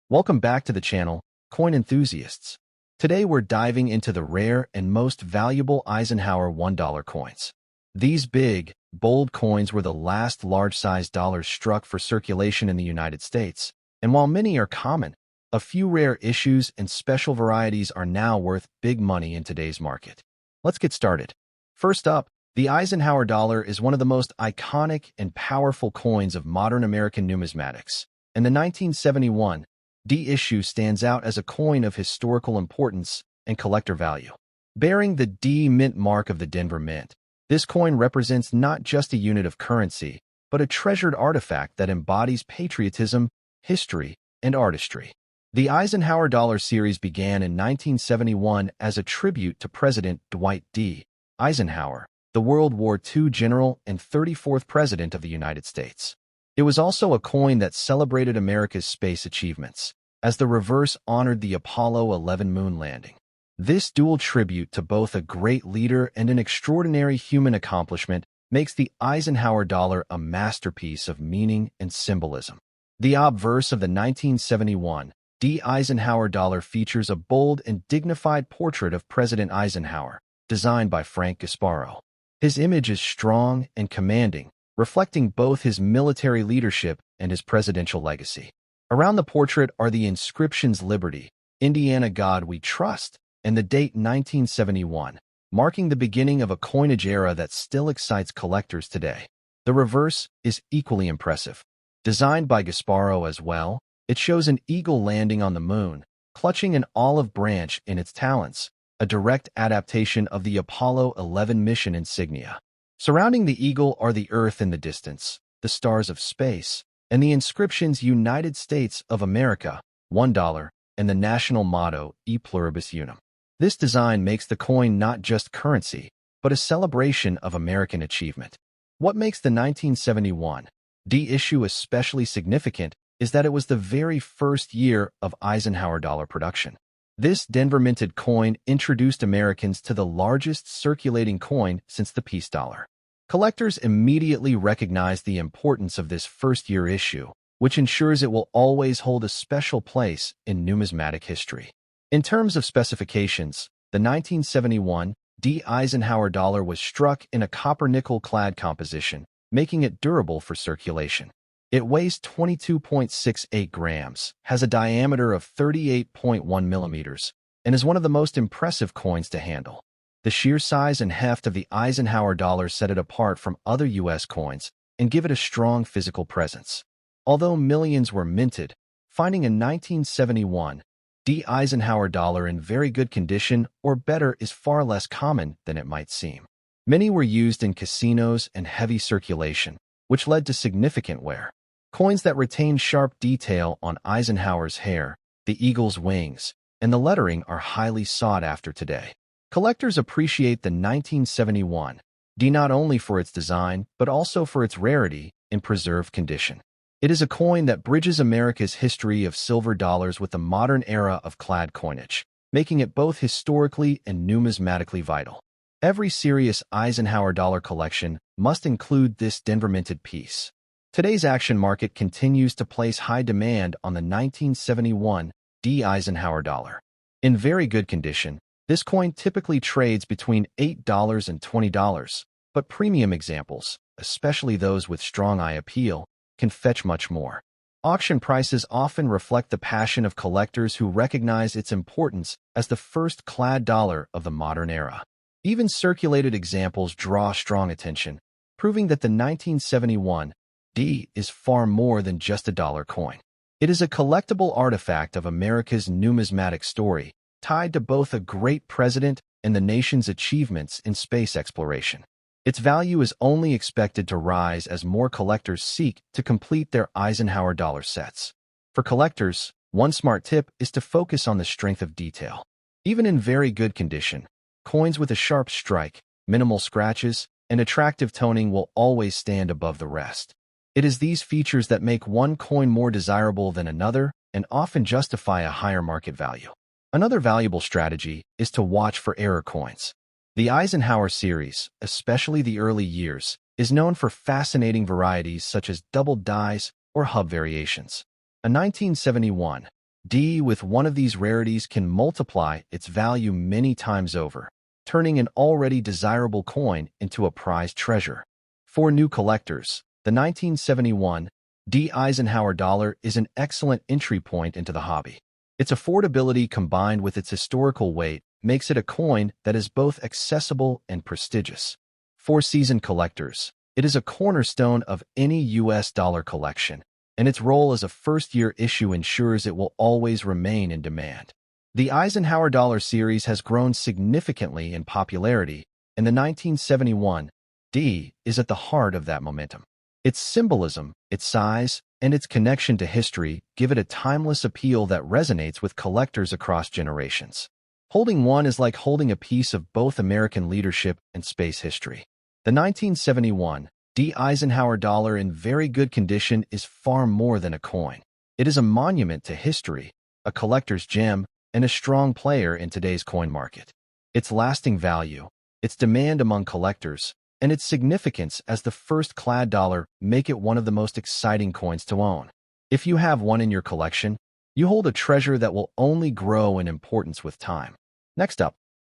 Welcome back to the channel, coin enthusiasts. Today we're diving into the rare and most valuable Eisenhower $1 coins. These big, bold coins were the last large-sized dollars struck for circulation in the United States, and while many are common, a few rare issues and special varieties are now worth big money in today's market. Let's get started. First up, the Eisenhower dollar is one of the most iconic and powerful coins of modern American numismatics, and the 1971 D issue stands out as a coin of historical importance and collector value. Bearing the D mint mark of the Denver Mint, this coin represents not just a unit of currency, but a treasured artifact that embodies patriotism, history, and artistry. The Eisenhower dollar series began in 1971 as a tribute to President Dwight D. Eisenhower, the World War II general and 34th President of the United States. It was also a coin that celebrated America's space achievements, as the reverse honored the Apollo 11 moon landing. This dual tribute to both a great leader and an extraordinary human accomplishment makes the Eisenhower dollar a masterpiece of meaning and symbolism. The obverse of the 1971 D Eisenhower dollar features a bold and dignified portrait of President Eisenhower, designed by Frank Gasparo. His image is strong and commanding, reflecting both his military leadership and his presidential legacy. Around the portrait are the inscriptions Liberty, Indiana God We Trust, and the date 1971, marking the beginning of a coinage era that still excites collectors today. The reverse is equally impressive. Designed by Gasparo as well, it shows an eagle landing on the moon, clutching an olive branch in its talons, a direct adaptation of the Apollo 11 mission insignia. Surrounding the eagle are the Earth in the distance, the stars of space, and the inscriptions United States of America, $1, and the national motto E Pluribus Unum. This design makes the coin not just currency, but a celebration of American achievement. What makes the 1971 D issue especially significant is that it was the very first year of Eisenhower dollar production. This Denver-minted coin introduced Americans to the largest circulating coin since the peace dollar. Collectors immediately recognized the importance of this first-year issue, which ensures it will always hold a special place in numismatic history. In terms of specifications, the 1971 D Eisenhower dollar was struck in a copper-nickel clad composition, making it durable for circulation. It weighs 22.68 grams, has a diameter of 38.1 millimeters, and is one of the most impressive coins to handle. The sheer size and heft of the Eisenhower dollar set it apart from other U.S. coins and give it a strong physical presence. Although millions were minted, finding a 1971 D Eisenhower dollar in very good condition or better is far less common than it might seem. Many were used in casinos and heavy circulation, which led to significant wear. Coins that retain sharp detail on Eisenhower's hair, the eagle's wings, and the lettering are highly sought after today. Collectors appreciate the 1971 D not only for its design, but also for its rarity in preserved condition. It is a coin that bridges America's history of silver dollars with the modern era of clad coinage, making it both historically and numismatically vital. Every serious Eisenhower dollar collection must include this Denver-minted piece. Today's action market continues to place high demand on the 1971 D Eisenhower dollar. In very good condition, this coin typically trades between $8 and $20, but premium examples, especially those with strong eye appeal, can fetch much more. Auction prices often reflect the passion of collectors who recognize its importance as the first clad dollar of the modern era. Even circulated examples draw strong attention, proving that the 1971 D is far more than just a dollar coin. It is a collectible artifact of America's numismatic story, tied to both a great president and the nation's achievements in space exploration. Its value is only expected to rise as more collectors seek to complete their Eisenhower dollar sets. For collectors, one smart tip is to focus on the strength of detail. Even in very good condition, coins with a sharp strike, minimal scratches, and attractive toning will always stand above the rest. It is these features that make one coin more desirable than another and often justify a higher market value. Another valuable strategy is to watch for error coins. The Eisenhower series, especially the early years, is known for fascinating varieties such as double dies or hub variations. A 1971 D with one of these rarities can multiply its value many times over, turning an already desirable coin into a prized treasure. For new collectors, the 1971 D Eisenhower dollar is an excellent entry point into the hobby. Its affordability combined with its historical weight makes it a coin that is both accessible and prestigious. For seasoned collectors, it is a cornerstone of any U.S. dollar collection, and its role as a first-year issue ensures it will always remain in demand. The Eisenhower dollar series has grown significantly in popularity, and the 1971 D is at the heart of that momentum. Its symbolism, its size, and its connection to history give it a timeless appeal that resonates with collectors across generations. Holding one is like holding a piece of both American leadership and space history. The 1971 D Eisenhower dollar in very good condition is far more than a coin. It is a monument to history, a collector's gem, and a strong player in today's coin market. Its lasting value, its demand among collectors, and its significance as the first clad dollar make it one of the most exciting coins to own. If you have one in your collection, you hold a treasure that will only grow in importance with time. Next up,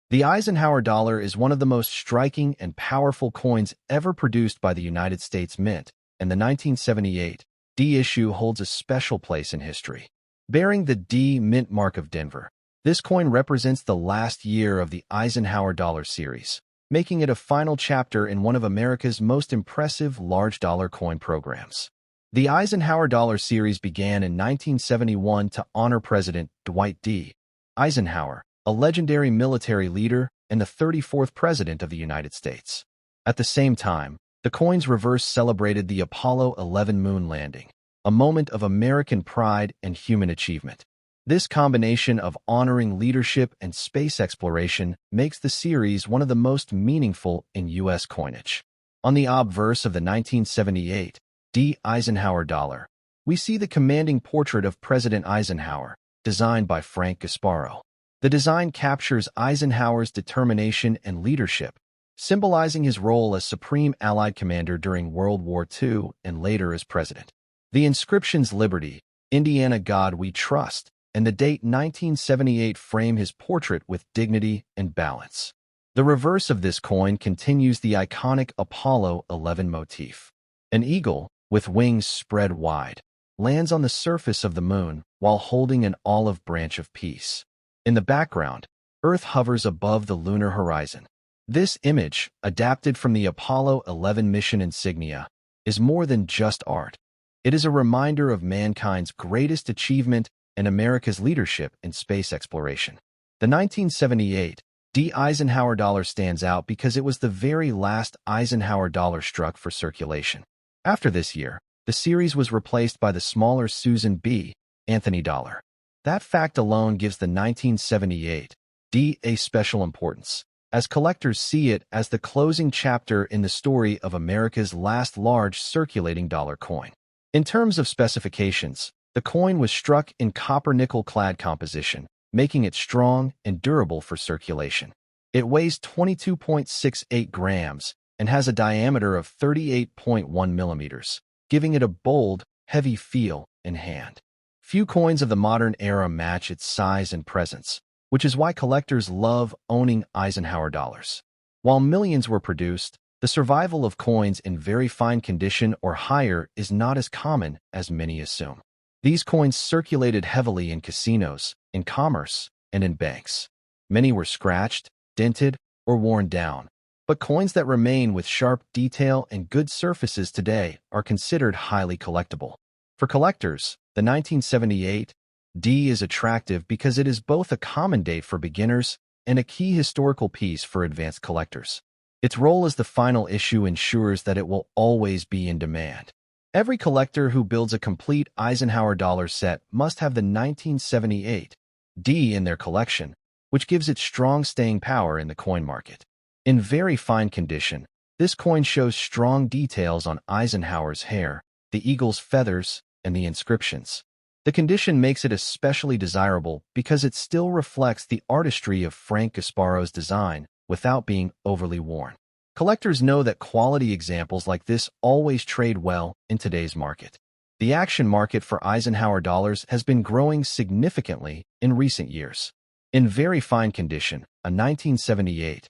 the Eisenhower dollar is one of the most striking and powerful coins ever produced by the United States Mint, and the 1978 D issue holds a special place in history. Bearing the D Mint mark of Denver, this coin represents the last year of the Eisenhower dollar series, making it a final chapter in one of America's most impressive large dollar coin programs. The Eisenhower dollar series began in 1971 to honor President Dwight D. Eisenhower, a legendary military leader and the 34th President of the United States. At the same time, the coin's reverse celebrated the Apollo 11 moon landing, a moment of American pride and human achievement. This combination of honoring leadership and space exploration makes the series one of the most meaningful in U.S. coinage. On the obverse of the 1978 D Eisenhower dollar, we see the commanding portrait of President Eisenhower, designed by Frank Gasparo. The design captures Eisenhower's determination and leadership, symbolizing his role as Supreme Allied Commander during World War II and later as President. The inscriptions Liberty, Indiana God We Trust, and the date 1978 frame his portrait with dignity and balance. The reverse of this coin continues the iconic Apollo 11 motif. An eagle, with wings spread wide, lands on the surface of the moon while holding an olive branch of peace. In the background, Earth hovers above the lunar horizon. This image, adapted from the Apollo 11 mission insignia, is more than just art. It is a reminder of mankind's greatest achievement and America's leadership in space exploration. The 1978 D Eisenhower dollar stands out because it was the very last Eisenhower dollar struck for circulation. After this year, the series was replaced by the smaller Susan B. Anthony dollar. That fact alone gives the 1978 D a special importance, as collectors see it as the closing chapter in the story of America's last large circulating dollar coin. In terms of specifications, the coin was struck in copper-nickel clad composition, making it strong and durable for circulation. It weighs 22.68 grams and has a diameter of 38.1 millimeters, giving it a bold, heavy feel in hand. Few coins of the modern era match its size and presence, which is why collectors love owning Eisenhower dollars. While millions were produced, the survival of coins in very fine condition or higher is not as common as many assume. These coins circulated heavily in casinos, in commerce, and in banks. Many were scratched, dented, or worn down, but coins that remain with sharp detail and good surfaces today are considered highly collectible. For collectors, the 1978 D is attractive because it is both a common date for beginners and a key historical piece for advanced collectors. Its role as the final issue ensures that it will always be in demand. Every collector who builds a complete Eisenhower dollar set must have the 1978 D in their collection, which gives it strong staying power in the coin market. In very fine condition, this coin shows strong details on Eisenhower's hair, the eagle's feathers, and the inscriptions. The condition makes it especially desirable because it still reflects the artistry of Frank Gasparo's design without being overly worn. Collectors know that quality examples like this always trade well in today's market. The action market for Eisenhower dollars has been growing significantly in recent years. In very fine condition, a 1978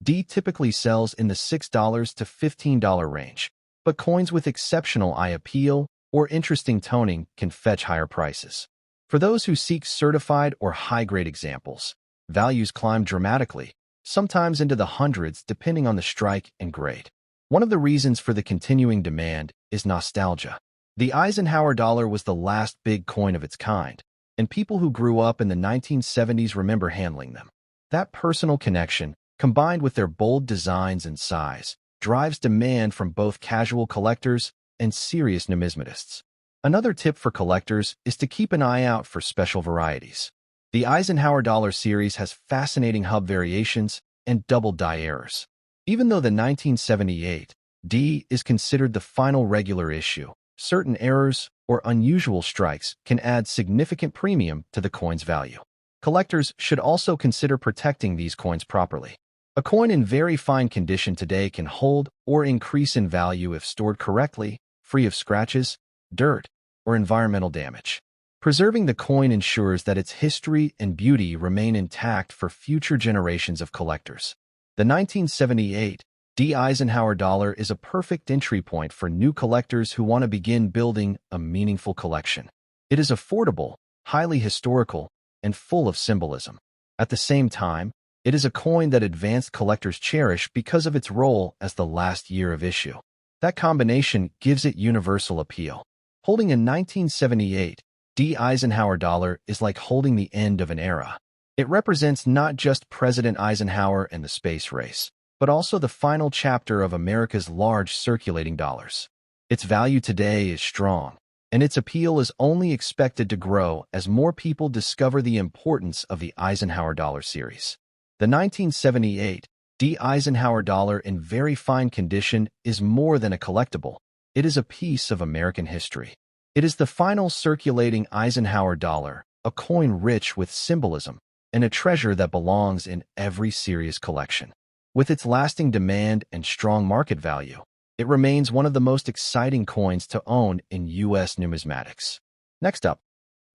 D typically sells in the $6 to $15 range, but coins with exceptional eye appeal or interesting toning can fetch higher prices. For those who seek certified or high-grade examples, values climb dramatically, sometimes into the hundreds depending on the strike and grade. One of the reasons for the continuing demand is nostalgia. The Eisenhower dollar was the last big coin of its kind, and people who grew up in the 1970s remember handling them. That personal connection, combined with their bold designs and size, drives demand from both casual collectors and serious numismatists. Another tip for collectors is to keep an eye out for special varieties. The Eisenhower dollar series has fascinating hub variations and double die errors. Even though the 1978 D is considered the final regular issue, certain errors or unusual strikes can add significant premium to the coin's value. Collectors should also consider protecting these coins properly. A coin in very fine condition today can hold or increase in value if stored correctly, free of scratches, dirt, or environmental damage. Preserving the coin ensures that its history and beauty remain intact for future generations of collectors. The 1978 D Eisenhower dollar is a perfect entry point for new collectors who want to begin building a meaningful collection. It is affordable, highly historical, and full of symbolism. At the same time, it is a coin that advanced collectors cherish because of its role as the last year of issue. That combination gives it universal appeal. Holding a 1978 D Eisenhower dollar is like holding the end of an era. It represents not just President Eisenhower and the space race, but also the final chapter of America's large circulating dollars. Its value today is strong, and its appeal is only expected to grow as more people discover the importance of the Eisenhower dollar series. The 1978 D Eisenhower dollar in very fine condition is more than a collectible. It is a piece of American history. It is the final circulating Eisenhower dollar, a coin rich with symbolism, and a treasure that belongs in every serious collection. With its lasting demand and strong market value, it remains one of the most exciting coins to own in U.S. numismatics. Next up,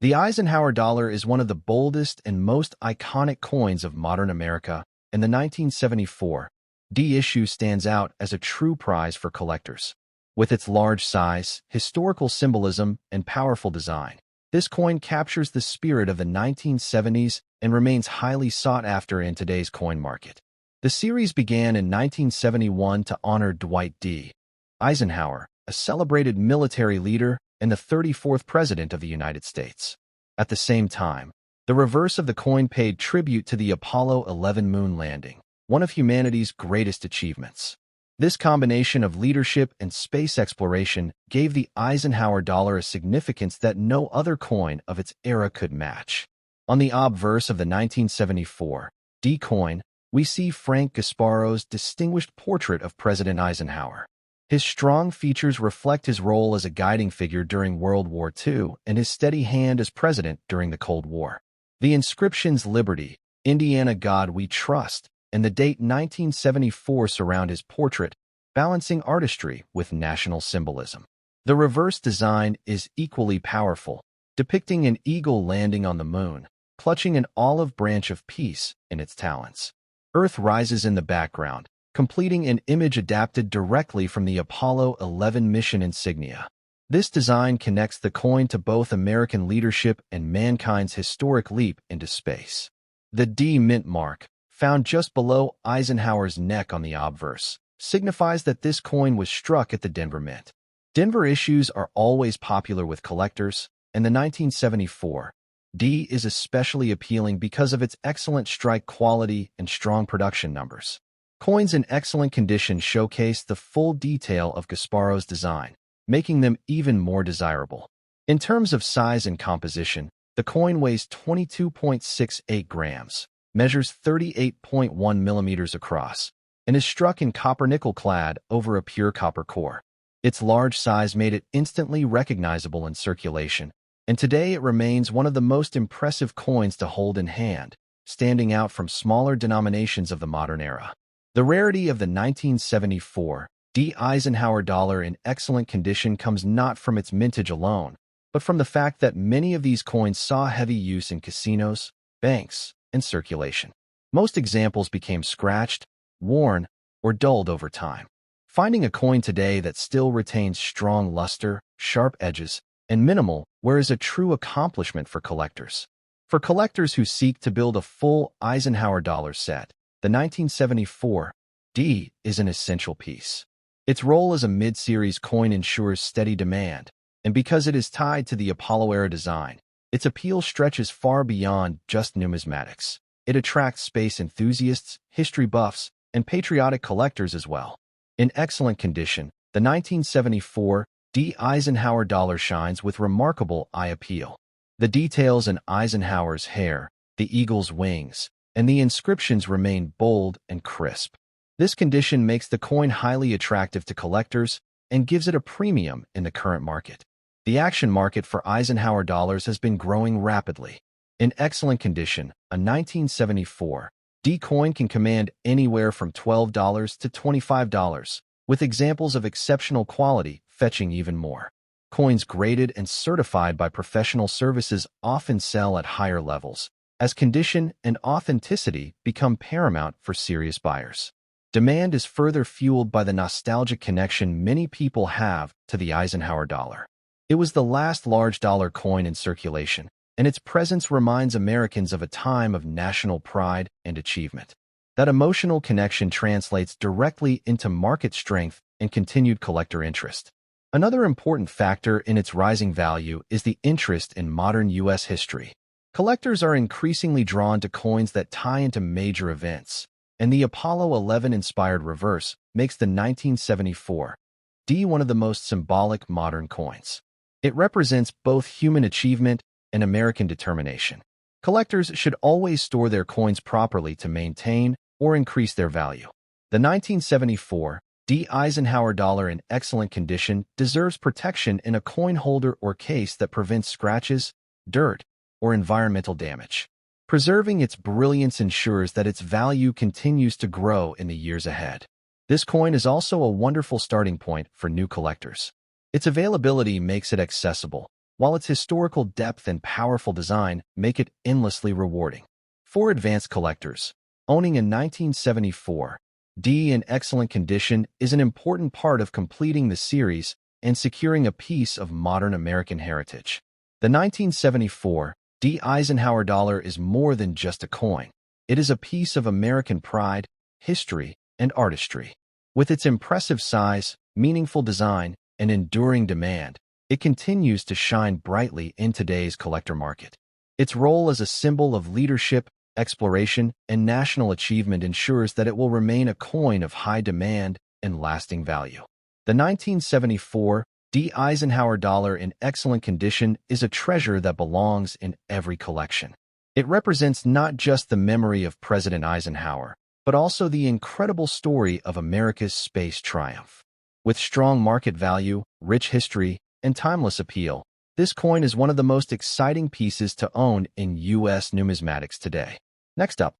the Eisenhower dollar is one of the boldest and most iconic coins of modern America, and the 1974 D issue stands out as a true prize for collectors. With its large size, historical symbolism, and powerful design, this coin captures the spirit of the 1970s and remains highly sought after in today's coin market. The series began in 1971 to honor Dwight D. Eisenhower, a celebrated military leader and the 34th President of the United States. At the same time, the reverse of the coin paid tribute to the Apollo 11 moon landing, one of humanity's greatest achievements. This combination of leadership and space exploration gave the Eisenhower dollar a significance that no other coin of its era could match. On the obverse of the 1974 D coin, we see Frank Gasparo's distinguished portrait of President Eisenhower. His strong features reflect his role as a guiding figure during World War II and his steady hand as president during the Cold War. The inscriptions Liberty, Indiana God We Trust, and the date 1974 surround his portrait, balancing artistry with national symbolism. The reverse design is equally powerful, depicting an eagle landing on the moon, clutching an olive branch of peace in its talons. Earth rises in the background, completing an image adapted directly from the Apollo 11 mission insignia. This design connects the coin to both American leadership and mankind's historic leap into space. The D mint mark, found just below Eisenhower's neck on the obverse, signifies that this coin was struck at the Denver Mint. Denver issues are always popular with collectors, and the 1974 D is especially appealing because of its excellent strike quality and strong production numbers. Coins in excellent condition showcase the full detail of Gasparo's design, making them even more desirable. In terms of size and composition, the coin weighs 22.68 grams, measures 38.1 millimeters across, and is struck in copper-nickel clad over a pure copper core. Its large size made it instantly recognizable in circulation, and today it remains one of the most impressive coins to hold in hand, standing out from smaller denominations of the modern era. The rarity of the 1974 D. Eisenhower dollar in excellent condition comes not from its mintage alone, but from the fact that many of these coins saw heavy use in casinos, banks, and circulation. Most examples became scratched, worn, or dulled over time. Finding a coin today that still retains strong luster, sharp edges, and minimal wear is a true accomplishment for collectors. For collectors who seek to build a full Eisenhower dollar set, the 1974 D is an essential piece. Its role as a mid-series coin ensures steady demand, and because it is tied to the Apollo-era design, its appeal stretches far beyond just numismatics. It attracts space enthusiasts, history buffs, and patriotic collectors as well. In excellent condition, the 1974 D Eisenhower dollar shines with remarkable eye appeal. The details in Eisenhower's hair, the eagle's wings, and the inscriptions remain bold and crisp. This condition makes the coin highly attractive to collectors and gives it a premium in the current market. The action market for Eisenhower dollars has been growing rapidly. In excellent condition, a 1974 D coin can command anywhere from $12 to $25, with examples of exceptional quality fetching even more. Coins graded and certified by professional services often sell at higher levels, as condition and authenticity become paramount for serious buyers. Demand is further fueled by the nostalgic connection many people have to the Eisenhower dollar. It was the last large dollar coin in circulation, and its presence reminds Americans of a time of national pride and achievement. That emotional connection translates directly into market strength and continued collector interest. Another important factor in its rising value is the interest in modern U.S. history. Collectors are increasingly drawn to coins that tie into major events, and the Apollo 11-inspired reverse makes the 1974 D one of the most symbolic modern coins. It represents both human achievement and American determination. Collectors should always store their coins properly to maintain or increase their value. The 1974 D Eisenhower dollar in excellent condition deserves protection in a coin holder or case that prevents scratches, dirt, or environmental damage. Preserving its brilliance ensures that its value continues to grow in the years ahead. This coin is also a wonderful starting point for new collectors. Its availability makes it accessible, while its historical depth and powerful design make it endlessly rewarding. For advanced collectors, owning a 1974 D in excellent condition is an important part of completing the series and securing a piece of modern American heritage. The 1974 D Eisenhower dollar is more than just a coin. It is a piece of American pride, history, and artistry. With its impressive size, meaningful design, and enduring demand, it continues to shine brightly in today's collector market. Its role as a symbol of leadership, exploration, and national achievement ensures that it will remain a coin of high demand and lasting value. The 1974 D Eisenhower dollar in excellent condition is a treasure that belongs in every collection. It represents not just the memory of President Eisenhower, but also the incredible story of America's space triumph. With strong market value, rich history, and timeless appeal, this coin is one of the most exciting pieces to own in U.S. numismatics today. Next up,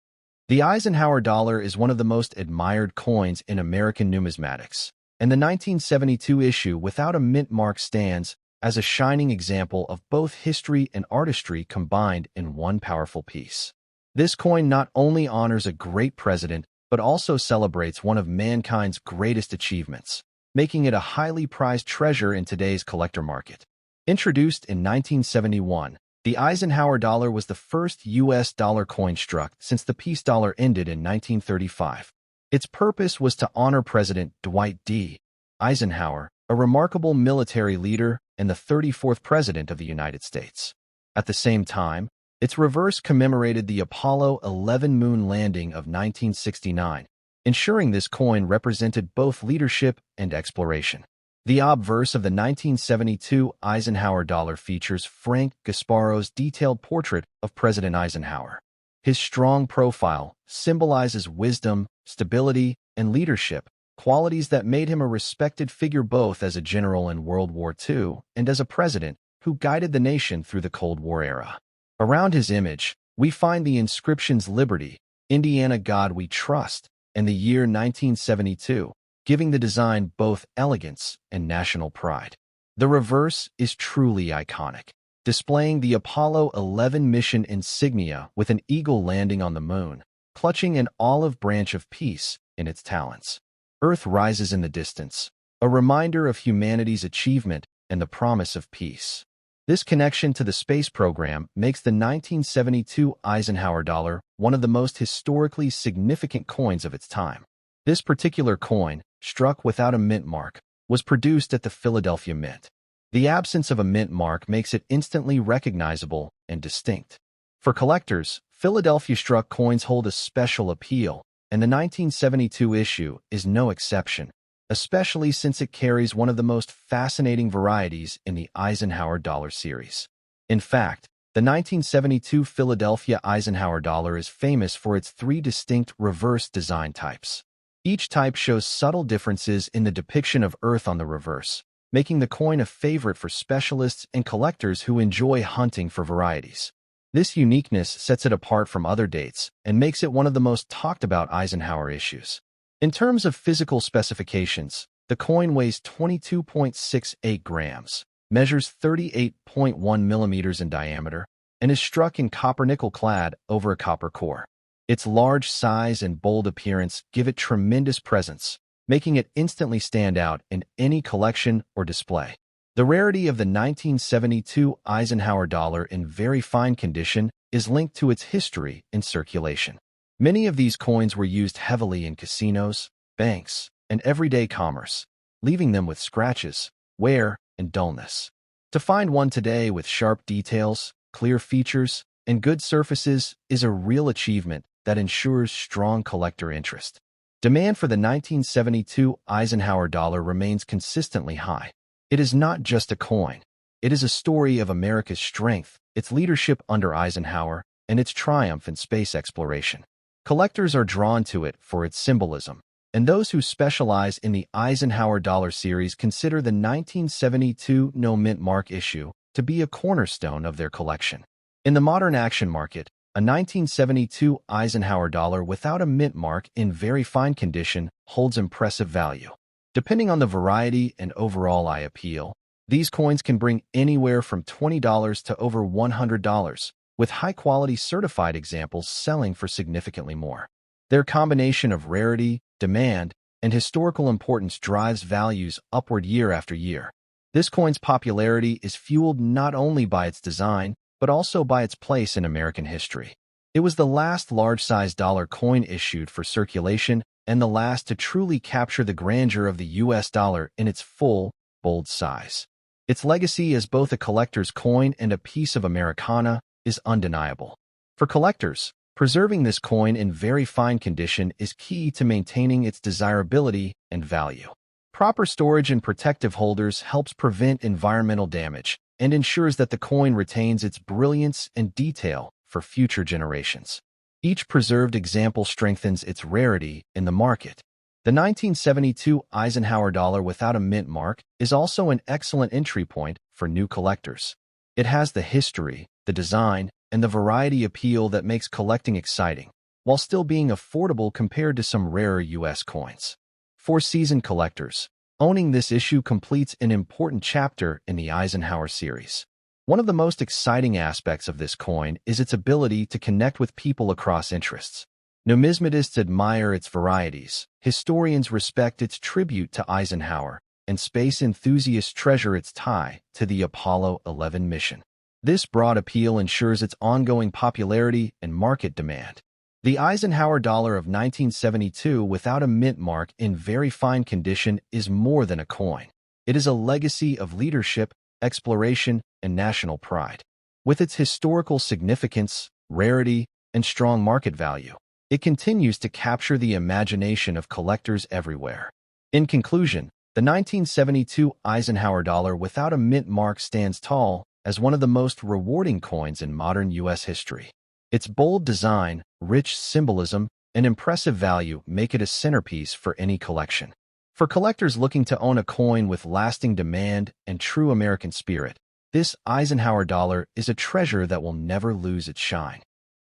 the Eisenhower dollar is one of the most admired coins in American numismatics, and the 1972 issue without a mint mark stands as a shining example of both history and artistry combined in one powerful piece. This coin not only honors a great president, but also celebrates one of mankind's greatest achievements, making it a highly prized treasure in today's collector market. Introduced in 1971, the Eisenhower dollar was the first U.S. dollar coin struck since the peace dollar ended in 1935. Its purpose was to honor President Dwight D. Eisenhower, a remarkable military leader and the 34th President of the United States. At the same time, its reverse commemorated the Apollo 11 moon landing of 1969, ensuring this coin represented both leadership and exploration. The obverse of the 1972 Eisenhower dollar features Frank Gasparo's detailed portrait of President Eisenhower. His strong profile symbolizes wisdom, stability, and leadership, qualities that made him a respected figure both as a general in World War II and as a president who guided the nation through the Cold War era. Around his image, we find the inscriptions Liberty, Indiana God We Trust, and the year 1972, giving the design both elegance and national pride. The reverse is truly iconic, displaying the Apollo 11 mission insignia with an eagle landing on the moon, clutching an olive branch of peace in its talons. Earth rises in the distance, a reminder of humanity's achievement and the promise of peace. This connection to the space program makes the 1972 Eisenhower dollar one of the most historically significant coins of its time. This particular coin, struck without a mint mark, was produced at the Philadelphia Mint. The absence of a mint mark makes it instantly recognizable and distinct. For collectors, Philadelphia-struck coins hold a special appeal, and the 1972 issue is no exception, especially since it carries one of the most fascinating varieties in the Eisenhower dollar series. In fact, the 1972 Philadelphia Eisenhower dollar is famous for its three distinct reverse design types. Each type shows subtle differences in the depiction of Earth on the reverse, making the coin a favorite for specialists and collectors who enjoy hunting for varieties. This uniqueness sets it apart from other dates and makes it one of the most talked about Eisenhower issues. In terms of physical specifications, the coin weighs 22.68 grams, measures 38.1 millimeters in diameter, and is struck in copper-nickel clad over a copper core. Its large size and bold appearance give it tremendous presence, making it instantly stand out in any collection or display. The rarity of the 1972 Eisenhower dollar in very fine condition is linked to its history in circulation. Many of these coins were used heavily in casinos, banks, and everyday commerce, leaving them with scratches, wear, and dullness. To find one today with sharp details, clear features, and good surfaces is a real achievement that ensures strong collector interest. Demand for the 1972 Eisenhower dollar remains consistently high. It is not just a coin. It is a story of America's strength, its leadership under Eisenhower, and its triumph in space exploration. Collectors are drawn to it for its symbolism, and those who specialize in the Eisenhower dollar series consider the 1972 no mint mark issue to be a cornerstone of their collection. In the modern action market, a 1972 Eisenhower dollar without a mint mark in very fine condition holds impressive value. Depending on the variety and overall eye appeal, these coins can bring anywhere from $20 to over $100, with high-quality certified examples selling for significantly more. Their combination of rarity, demand, and historical importance drives values upward year after year. This coin's popularity is fueled not only by its design, but also by its place in American history. It was the last large-sized dollar coin issued for circulation and the last to truly capture the grandeur of the U.S. dollar in its full, bold size. Its legacy as both a collector's coin and a piece of Americana is undeniable. For collectors, preserving this coin in very fine condition is key to maintaining its desirability and value. Proper storage and protective holders helps prevent environmental damage and ensures that the coin retains its brilliance and detail for future generations. Each preserved example strengthens its rarity in the market. The 1972 Eisenhower dollar without a mint mark is also an excellent entry point for new collectors. It has the history, the design, and the variety appeal that makes collecting exciting, while still being affordable compared to some rarer U.S. coins. For seasoned collectors, owning this issue completes an important chapter in the Eisenhower series. One of the most exciting aspects of this coin is its ability to connect with people across interests. Numismatists admire its varieties, historians respect its tribute to Eisenhower, and space enthusiasts treasure its tie to the Apollo 11 mission. This broad appeal ensures its ongoing popularity and market demand. The Eisenhower dollar of 1972 without a mint mark in very fine condition is more than a coin. It is a legacy of leadership, exploration, and national pride. With its historical significance, rarity, and strong market value, it continues to capture the imagination of collectors everywhere. In conclusion, the 1972 Eisenhower dollar without a mint mark stands tall as one of the most rewarding coins in modern U.S. history. Its bold design, rich symbolism, and impressive value make it a centerpiece for any collection. For collectors looking to own a coin with lasting demand and true American spirit, this Eisenhower dollar is a treasure that will never lose its shine.